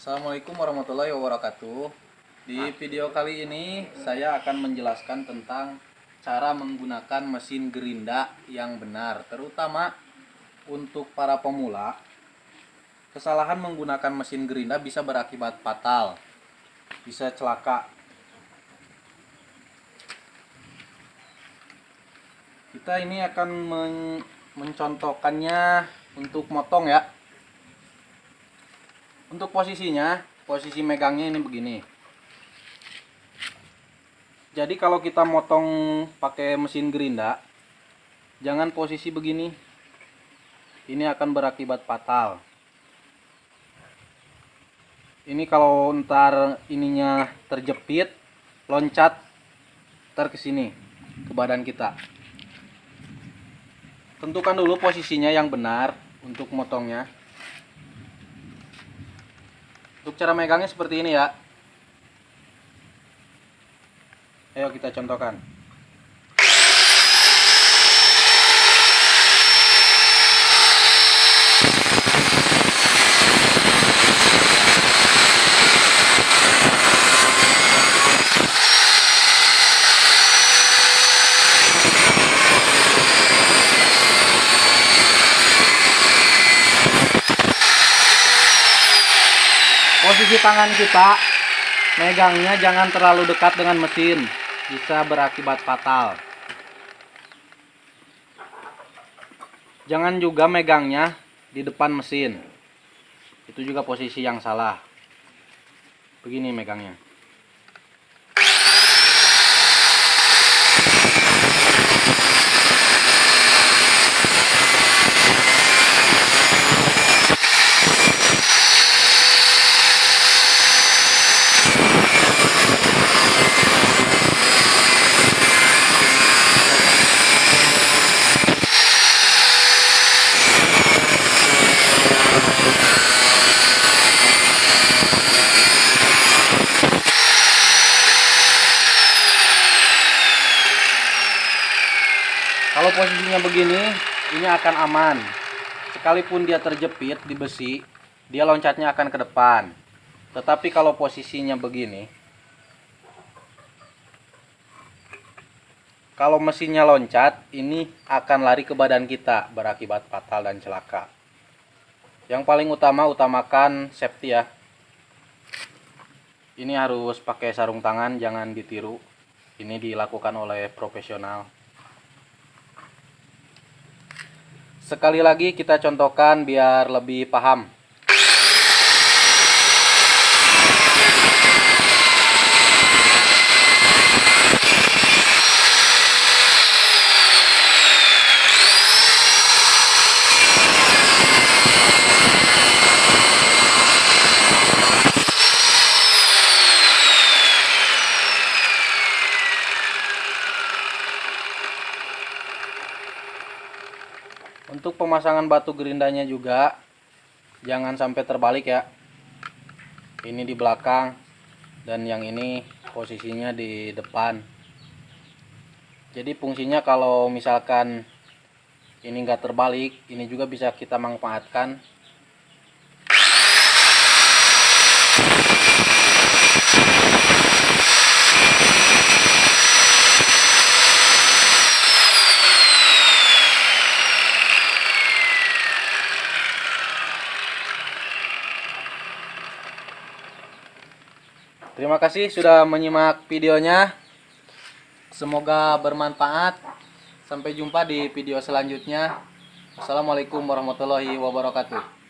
Assalamualaikum warahmatullahi wabarakatuh. Di video kali ini saya akan menjelaskan tentang cara menggunakan mesin gerinda yang benar, terutama untuk para pemula. Kesalahan menggunakan mesin gerinda bisa berakibat fatal, bisa celaka. Kita ini akan mencontohkannya untuk motong ya. Untuk posisinya, posisi megangnya ini begini. Jadi kalau kita motong pakai mesin gerinda, jangan posisi begini. Ini akan berakibat fatal. Ini kalau ntar ininya terjepit, loncat ntar ke sini, ke badan kita. Tentukan dulu posisinya yang benar untuk motongnya. Untuk cara megangnya seperti ini ya. Ayo kita contohkan. Posisi tangan kita megangnya jangan terlalu dekat dengan mesin, bisa berakibat fatal. Jangan juga megangnya di depan mesin, itu juga posisi yang salah. Begini megangnya. Kalau posisinya begini, ini akan aman. Sekalipun dia terjepit di besi, dia loncatnya akan ke depan. Tetapi kalau posisinya begini, kalau mesinnya loncat, ini akan lari ke badan kita, berakibat fatal dan celaka. Yang paling utama, utamakan safety ya. Ini harus pakai sarung tangan, jangan ditiru. Ini dilakukan oleh profesional. Sekali lagi kita contohkan biar lebih paham. Untuk pemasangan batu gerindanya juga jangan sampai terbalik ya. Ini di belakang dan yang ini posisinya di depan. Jadi fungsinya kalau misalkan ini enggak terbalik, ini juga bisa kita manfaatkan. Terima kasih sudah menyimak videonya. Semoga bermanfaat. Sampai jumpa di video selanjutnya. Assalamualaikum warahmatullahi wabarakatuh.